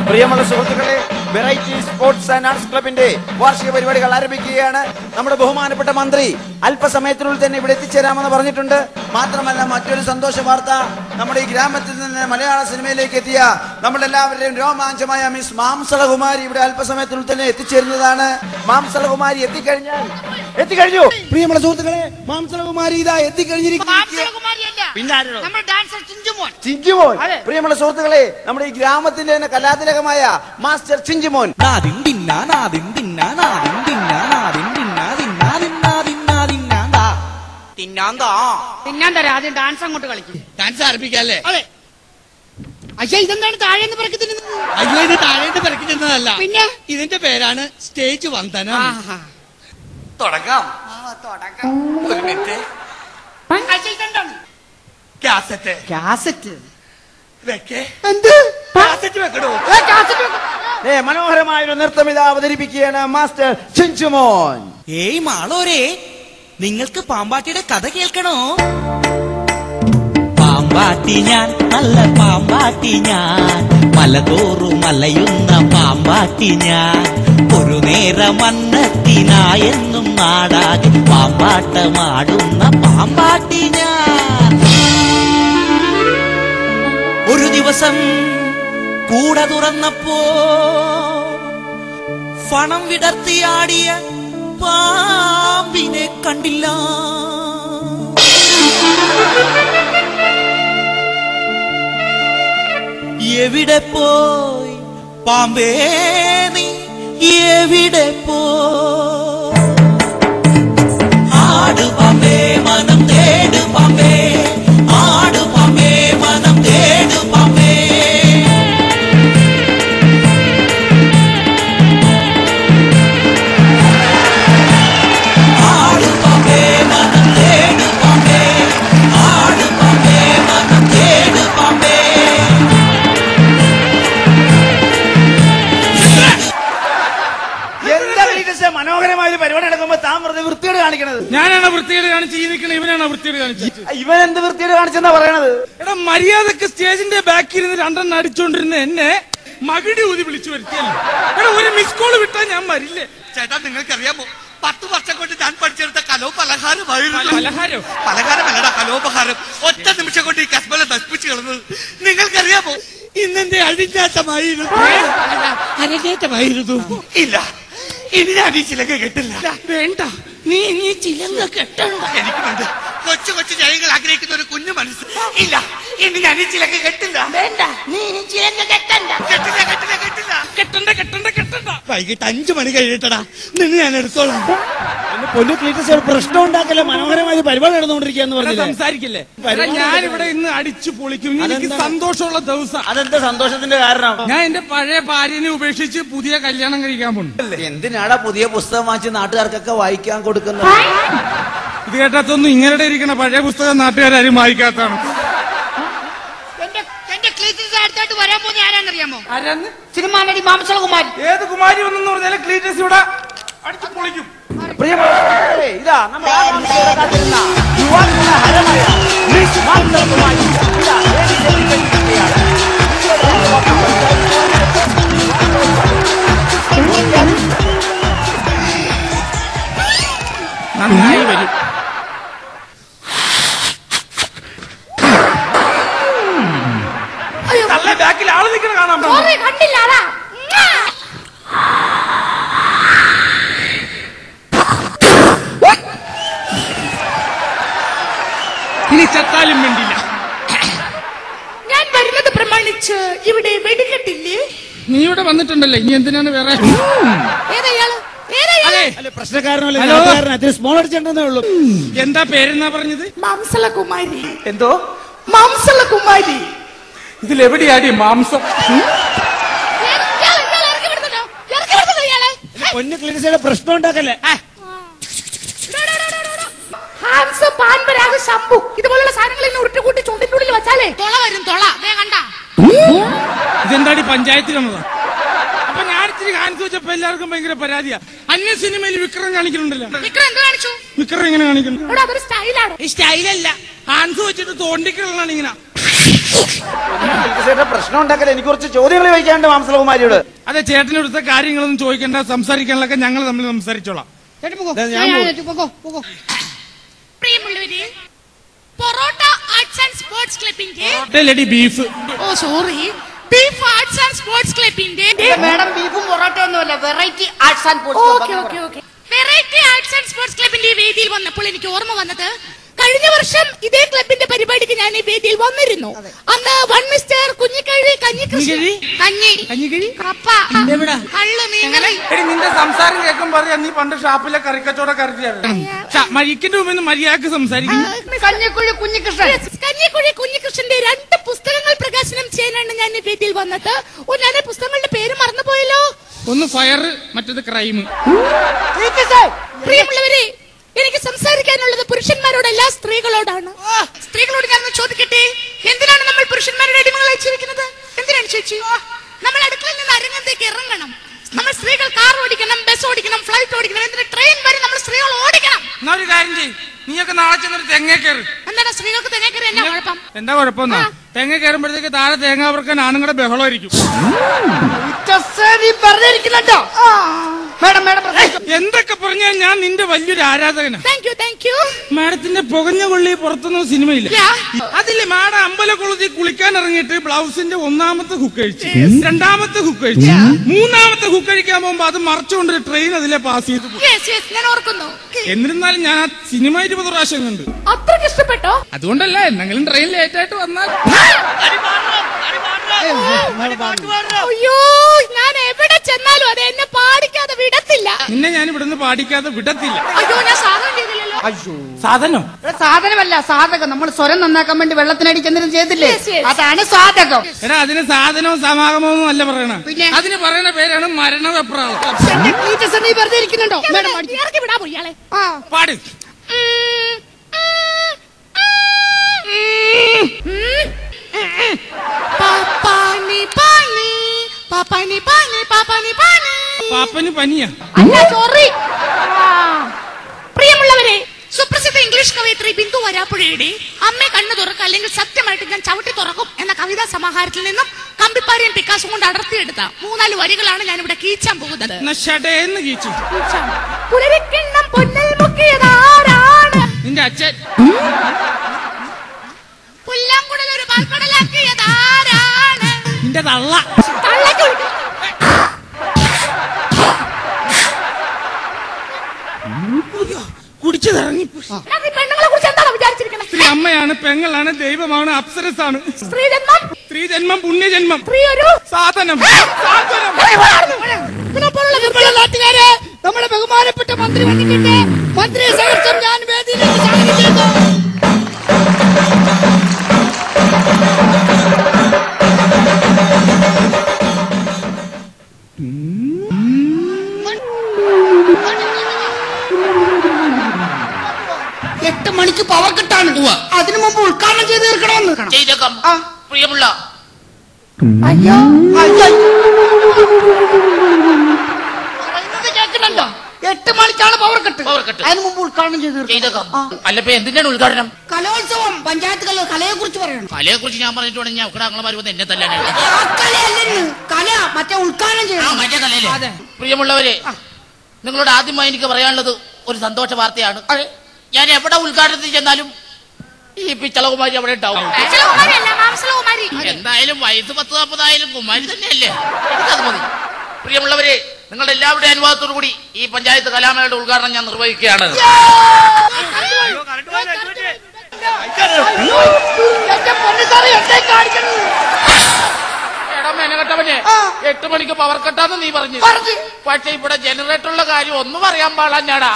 പ്രിയമുള്ള സുഹൃത്തുക്കളെ, variety sports and arts ക്ലബിന്റെ വാർഷിക പരിപാടികൾ ആരംഭിക്കുകയാണ്. നമ്മുടെ ബഹുമാനപ്പെട്ട മന്ത്രി അല്പസമയത്തിനുള്ളിൽ തന്നെ ഇവിടെ എത്തിച്ചേരാമെന്ന് പറഞ്ഞിട്ടുണ്ട്. മാത്രമല്ല, മറ്റൊരു സന്തോഷ വാർത്ത, നമ്മുടെ ഈ ഗ്രാമത്തിൽ നിന്ന് മലയാള സിനിമയിലേക്ക് എത്തിയ നമ്മുടെ എല്ലാവരുടെയും രോമാഞ്ചമായ മിസ് മാംസളകുമാരി ഇവിടെ അല്പസമയത്തിനുള്ളിൽ തന്നെ എത്തിച്ചേരുന്നതാണ്. മാംസളകുമാരി എത്തിക്കഴിഞ്ഞു. പ്രിയമുള്ള സുഹൃത്തുക്കളെ, മാംസളകുമാരി ഇതാ എത്തിക്കഴിഞ്ഞിരിക്കുന്നു. ചിഞ്ചുമോൻ. പ്രിയമുള്ള സുഹൃത്തുക്കളെ, നമ്മുടെ ഈ ഗ്രാമത്തിന്റെ തന്നെ കലാതിലകമായ മാസ്റ്റർ ചിഞ്ചുമോൻ. ആദ്യം ഡാൻസ് അങ്ങോട്ട് കളിക്കും. ഡാൻസ് ആരംഭിക്കല്ലേ? അതെ. അയ്യോ, ഇതെന്താണ് താഴേന്ന് പിറക്കി തിന്നുന്നത്? അയ്യോ, ഇത് താഴേന്ന് പിറക്കി തിന്നതല്ല, പിന്നെ ഇതിന്റെ പേരാണ് സ്റ്റേജ് വന്ദനം. തുടങ്ങാം. ഒരു മിനിറ്റ്. കാസറ്റ് വെക്കേ. എന്ത് കാസറ്റ് വെക്കണോ? മനോഹരമായ ഒരു നൃത്തം ഇത് അവതരിപ്പിക്കുകയാണ് മാസ്റ്റർ ചിഞ്ചുമോൻ. ഏയ് മാളോരെ, നിങ്ങൾക്ക് പാമ്പാട്ടിയുടെ കഥ കേൾക്കണോ? പാമ്പാട്ടി ഞാൻ, നല്ല പാമ്പാട്ടി ഞാൻ, മലതോറും മലയുന്ന പാമ്പാട്ടി ഞാൻ. ഒരു നേരം മന്നത്തിനായെന്നും നാടാകെ പാമ്പാട്ടമാടുന്ന പാമ്പാട്ടി ഞാൻ. ഒരു ദിവസം കൂട തുറന്നപ്പോ ഫണം വിടർത്തിയാടിയ പാമ്പിനെ കണ്ടില്ല. എവിടെ പോയി പാമ്പേ നീ, എവിടെ പോയി? ആട് പാമ്പേ മനം തേട് പാമ്പേ, ആട് പാമ്പേ മനം തേട് പാമ്പേ. ആട് പാമ്പേ മനം തേട് പാമ്പേ, ആട് പാമ്പേ മനം തേട് പാമ്പേ. മനോഹരമായ ഒരു പരിപാടി നടക്കുമ്പോ താൻ വെറുതെ വൃത്തിയോട് കാണിക്കണത്. ഞാനാണ് വൃത്തിയോട് കാണിച്ച് ജീവിക്കണത്, ഇവനാണ് വൃത്തിയോട് കാണിച്ചത്. ഇവൻ എന്ത് വൃത്തിയോട് കാണിച്ചെന്നാ പറയണത്? എടാ, മര്യാദക്ക് സ്റ്റേജിന്റെ ബാക്കിൽ ഇരുന്ന് രണ്ടെണ്ണം അടിച്ചോണ്ടിരുന്ന എന്നെ മകിടി ഊതി വിളിച്ചു വരുത്തിയല്ലോ. എടാ, ഒരു മിസ് കോള് വിട്ടാ ഞാൻ വരില്ലേ? ചേട്ടാ, നിങ്ങൾക്കറിയാമോ, 10 വർഷം കൊണ്ട് ഞാൻ പഠിച്ചെടുത്ത കലോപലഹാരമായിരുന്നു. പലഹാരമല്ലടാ, കലോപഹാരം. ഒറ്റ നിമിഷം കൊണ്ട് ഈ കസ്മല നശിപ്പിച്ചു കളഞ്ഞത് നിങ്ങൾക്കറിയാമോ? ഇന്നെന്റെ അരങ്ങേറ്റമായിരുന്നു. ഇല്ല, ഇനി ഞാൻ ഈ ചിലങ്ക കെട്ടില്ല. വേണ്ട, നീ ചിലങ്ക കെട്ടണ്ട. എനിക്ക് വേണ്ട. കൊച്ചു കൊച്ചു ജയങ്ങൾ ആഗ്രഹിക്കുന്ന ഒരു കുഞ്ഞു മനസ്സ്. ഇല്ല, ഇനി ഞാൻ ഈ ചിലങ്ക കെട്ടില്ല. വേണ്ട, നീ ചിലങ്ക കെട്ടണ്ട. കെട്ടില്ല, കെട്ടില്ല, കെട്ടില്ല. കെട്ടണ്ട, കെട്ടണ്ട, കെട്ടണ്ട. വൈകിട്ട് 5 മണി കഴിയട്ടടാ, നിന്ന് ഞാൻ എടുത്തോളാം. പൊന്നു ക്ലീറ്റസ്, പ്രശ്നം ഉണ്ടാക്കല്ലേ, മനോഹരമായ പരിപാടി നടന്നുകൊണ്ടിരിക്കുകയെന്ന് പറഞ്ഞു സംസാരിക്കില്ലേ? ഞാനിവിടെ ഇന്ന് അടിച്ചു പൊളിക്കും. എനിക്ക് സന്തോഷമുള്ള ദിവസം. അതെന്താ സന്തോഷത്തിന്റെ കാരണം? ഞാൻ എന്റെ പഴയ ഭാര്യനെ ഉപേക്ഷിച്ച് പുതിയ കല്യാണം കഴിക്കാൻ പോകുന്നു. എന്തിനാടാ പുതിയ പുസ്തകം വാങ്ങിച്ച് നാട്ടുകാർക്കൊക്കെ വായിക്കാൻ കൊടുക്കുന്നത്? ഇത് കേട്ടാത്തൊന്നും ഇങ്ങനെ ഇരിക്കണ പഴയ പുസ്തകം നാട്ടുകാരും വായിക്കാത്താണ്. എന്റെ ക്ലീറ്റസ് അടുത്തായിട്ട് വരാൻ പോകുന്ന ആരാന്നറിയാമോ? ആരാന്ന്? സിനിമാ നടി മാംസളകുമാരി. ഏത് കുമാരി വന്നെന്ന് പറഞ്ഞാലും ക്ലീറ്റസ് ഇവിടെ അടിച്ചു പൊളിക്കും. പ്രിയമുള്ളവരെ, ഇതാ നമ്മൾ ആകാംക്ഷയോടെ കാത്തിരുന്ന യുവാക്കളുടെ ഹരമായ മിസ് മാംസളകുമാരി ഇതാ വേദിയിലെത്തിയിരിക്കുകയാണ്. നന്നായി വരും. നല്ല ബാക്കിൽ ആള് നിൽക്കണ കാണാൻ കണ്ടില്ല. ഇനി ചത്താലും വേണ്ടില്ല. ഞാൻ വരുന്നത് പ്രമാണിച്ച് ഇവിടെ വെടിക്കെട്ടില്ലേ? നീ ഇവിടെ വന്നിട്ടുണ്ടല്ലേ, ഇനി എന്തിനാണ് വേറെ? പ്രശ്നക്കാരനല്ലേ, സ്മോൾ അടിച്ചിട്ടുണ്ടെന്നേ ഉള്ളൂ. എന്താ പേരെന്നാ പറഞ്ഞത്? മാംസളകുമാരി. എന്തോ? മാംസളകുമാരി. ഇതിലെവിടെയാടി മാംസം? പൊന്നു ക്ലീറ്റസിന്റെ പ്രശ്നം ഉണ്ടാക്കല്ലേ. ഇതുപോലുള്ള സാധനങ്ങൾ ഉരുട്ടുകൂട്ടി ചുണ്ടിന്റെ ഉള്ളിൽ വെച്ചാലേ തൊള വരും. തൊള കണ്ട. ഇതെന്താടി പഞ്ചായത്തിലാണത്? അപ്പൊ ഞാൻ ഇച്ചിരി കാണിച്ചു വെച്ചപ്പോ എല്ലാവർക്കും ഭയങ്കര പരാതിയാ. അന്യ സിനിമയിൽ വിക്രം കാണിക്കുന്നുണ്ടല്ലോ. വിക്രം എങ്ങനെ കാണിക്കുന്നു? സ്റ്റൈലല്ല, ഹാൻസ് വെച്ചിട്ട് തോണ്ടിക്കളാണ് ഇങ്ങനെ. പ്രശ്നം ഉണ്ടാക്കല. എനിക്ക് കുറച്ച് ചോദ്യങ്ങൾ ചോദിക്കാനുണ്ട് മാംസളകുമാരിയോട്. അതെ, ചേട്ടനെടുത്ത കാര്യങ്ങളൊന്നും ചോദിക്കേണ്ട, സംസാരിക്കാനുള്ളതൊക്കെ ഞങ്ങൾ തമ്മിൽ സംസാരിച്ചോളാം. പ്രിയമുള്ളവരെ, പൊറോട്ട ആർട്സ് ആൻഡ് സ്പോർട്സ് ക്ലബിന്റെ beef beef arts and sports ക്ലബിന്റെ മേഡം ബീഫും പൊറോട്ട ഒന്നുമല്ല, variety arts and variety arts and sports ക്ലബിന്റെ വേദിയിൽ വന്നപ്പോൾ എനിക്ക് ഓർമ്മ വന്നത്, കഴിഞ്ഞ വർഷം ഇതേ ക്ലബിന്റെ പരിപാടിക്ക് ഞാൻ ഈ വേദിയിൽ വന്നിരുന്നു. അന്ന് വൺ മിസ്റ്റർ കുഞ്ഞിക്കഴി നിന്റെ സംസാരം കേൾക്കും പറയാ നീ പണ്ട് ഷാപ്പിലെ കറിക്കച്ചോട കരുതിയാണ്. മരിക്കിന്റെ മുമ്പ് മര്യാദക്ക് സംസാരിക്കും. കഞ്ഞിക്കുഴി കുഞ്ഞികൃഷ്ണന്റെ 2 പുസ്തകങ്ങൾ പ്രകാശനം ചെയ്യാനാണ് ഞാൻ ഈ വേദിയിൽ വന്നത്. ഞാൻ പുസ്തകങ്ങളുടെ പേര് മറന്നുപോയല്ലോ. ഒന്ന് ഫയർ, മറ്റേത് ക്രൈം. പ്രിയമുള്ളവരെ, എനിക്ക് സംസാരിക്കാനുള്ളത് പുരുഷന്മാരോടല്ല, സ്ത്രീകളോടാണ്. സ്ത്രീകളോട് ഞാൻ ചോദിക്കട്ടെ, എന്തിനാണ് നമ്മൾ പുരുഷന്മാരുടെ അടിമകളായി ജീവിക്കുന്നത്? എന്തിനാണ് ചേച്ചി? നമ്മൾ അടുക്കളയിൽ നിന്ന് അരങ്ങത്തേക്ക് ഇറങ്ങണം. നമ്മൾ സ്ത്രീകൾ കാർ ഓടിക്കണം, ബസ് ഓടിക്കണം, ഫ്ലൈറ്റ് ഓടിക്കണം, എന്തിന് ട്രെയിൻ വരെ നമ്മൾ സ്ത്രീകൾ ഓടിക്കണം. ഒരു കാര്യം ചെയ്യും, നീയൊക്കെ നാളെ ചെന്നൊരു തെങ്ങ കയറി. എന്താണ് സ്ത്രീകൾക്ക് തെങ്ങ കയറി എന്നാ കുഴപ്പം? എന്താ കുഴപ്പമെന്നാ? തെങ്ങ കയറുമ്പോഴത്തേക്ക് താഴെ തേങ്ങ അവർക്ക് ആണുങ്ങളുടെ ബഹളമായിരിക്കും. എന്തൊക്കെ പറഞ്ഞാൽ ഞാൻ നിന്റെ വലിയൊരു ആരാധകനാണ്. മാഡത്തിന്റെ പുകഞ്ഞ കൊള്ളി പുറത്തൊന്നും സിനിമയില്ല. അതില്ലേ മാഡം അമ്പലക്കുളത്തിൽ കുളിക്കാൻ ഇറങ്ങിയിട്ട് ബ്ലൗസിന്റെ 1ാമത്തെ ഹുക്ക് കഴിച്ചു, 2ാമത്തെ ഹുക്ക് കഴിച്ചു, 3ാമത്തെ ഹുക്ക് കഴിക്കാൻ പോകുമ്പോ അത് മറച്ചുകൊണ്ട് ട്രെയിൻ അതിലെ പാസ് ചെയ്ത് പോയി. എന്നിരുന്നാലും ഞാൻ ആ സിനിമ 20 പ്രാവശ്യം കണ്ടു. അത്രക്ക് ഇഷ്ടപ്പെട്ടോ? അതുകൊണ്ടല്ല, എന്തെങ്കിലും ട്രെയിൻ ലേറ്റ് ആയിട്ട് വന്നാൽ അയ്യോ, ഞാൻ എവിടെ ചെന്നാലും അത് എന്നെ പാടിക്കാതെ വിടത്തില്ല. നിന്നെ ഞാൻ ഇവിടുന്ന് പാടിക്കാതെ വിടത്തില്ല. അയ്യോ, ഞാൻ സാധനം ചെയ്തില്ലല്ലോ. സാധനമല്ല, സാധകം. നമ്മൾ സ്വരം നന്നാക്കാൻ വേണ്ടി വെള്ളത്തിനടി ചെന്നിട്ട് ചെയ്തില്ലേ, അതാണ് സാധകം. എടാ, അതിന് സാധനവും സമാഗമവും അല്ല പറയണ, അതിന് പറയുന്ന പേരാണ് മരണവെപ്രാളം. നീ വെറുതെ ഇരിക്കുന്നുണ്ടോ? ഇറക്കി വിടാ പോയാളെ. പാട്. പാപ്പന് പനിയാ? പ്രിയമുള്ളവരെ, സുപ്രസിദ്ധ ഇംഗ്ലീഷ് കവയിത്രി ബിന്ദു വരാപ്പുഴയുടെ അമ്മ കണ്ണു തുറക്കുക അല്ലെങ്കിൽ സത്യമായിട്ട് ഞാൻ ചവിട്ടി തുറക്കും എന്ന കവിതാ സമാഹാരത്തിൽ നിന്നും കമ്പിപ്പാരിയും പിക്കാസും കൊണ്ട് അടർത്തിയെടുത്ത 3-4 വരികളാണ് ഞാൻ ഇവിടെ കീച്ചാൻ പോകുന്നത്. നിന്റെ അച്ഛൻ പുല്ലാങ്കുടൽ ഒരു പാൽക്കടലാക്കിയതാരാണ്? നിന്റെ തള്ള. കുടിച്ചു ഇറങ്ങി. പെണ്ണുങ്ങളെ കുറിച്ച് എന്താണ് വിചാരിച്ചിരിക്കുന്നത്? സ്ത്രീ അമ്മയാണ്, പെങ്ങളാണ്, ദൈവമാണ്, അപ്സരസാണ്. സ്ത്രീജന്മം പുണ്യജന്മം, സാധനം. നാട്ടുകാരെ, നമ്മുടെ ബഹുമാനപ്പെട്ട മന്ത്രി വന്നിട്ടുണ്ട്. മന്ത്രിയെ സഹിതം ഞാൻ വേദിയിലേക്ക് സ്വാഗതം ചെയ്യുന്നു. മണിക്ക് പവർ കിട്ടാണ്. അതിനു മുമ്പ് ഉദ്ഘാടനം ചെയ്ത് തീർക്കണമെന്ന് ചെയ്തേക്കാം പ്രിയമുള്ള. അയ്യോ, കേൾക്കുന്നുണ്ടോ? 8 മണിക്കാണ് പവർ കട്ട്. അതിന് മുമ്പ് ഉദ്ഘാടനം ചെയ്ത് ചെയ്തേക്കാം. അല്ലപ്പോ എന്തിനാണ് ഉദ്ഘാടനം? കലോത്സവം, പഞ്ചായത്ത് കലയെ കുറിച്ച് പറയണം. കലയെ കുറിച്ച് ഞാൻ പറഞ്ഞിട്ടുണ്ടെങ്കിൽ ഞാൻ ഉക്കടാങ്ങളമാർ വന്ന് എന്നെ തല്ലാനാണ്. കല മറ്റേ ഉദ്ഘാടനം ചെയ്യണം. മറ്റേ കലയിലെ. പ്രിയമുള്ളവരെ, നിങ്ങളോട് ആദ്യമായി എനിക്ക് പറയാനുള്ളത് ഒരു സന്തോഷ വാർത്തയാണ്. ഞാൻ എവിടെ ഉദ്ഘാടനത്തിൽ ചെന്നാലും ഈ പിച്ചളകുമാരി അവിടെ ഉണ്ടാവും. എന്തായാലും വയസ്സ് 10-40 കുമാരി തന്നെയല്ലേ, എനിക്കത് മതി. പ്രിയമുള്ളവരെ, നിങ്ങളുടെ എല്ലാവരുടെയും അനുവാദത്തോടു കൂടി ഈ പഞ്ചായത്ത് കലാമേളയുടെ ഉദ്ഘാടനം ഞാൻ നിർവഹിക്കുകയാണ്. മെനകെട്ടവനെ 8 മണിക്ക് പവർ കട്ടാന്ന് നീ പറഞ്ഞു. പക്ഷെ ഇവിടെ ജനറേറ്ററുള്ള കാര്യം ഒന്നും പറയാൻ പാടില്ലാടാ.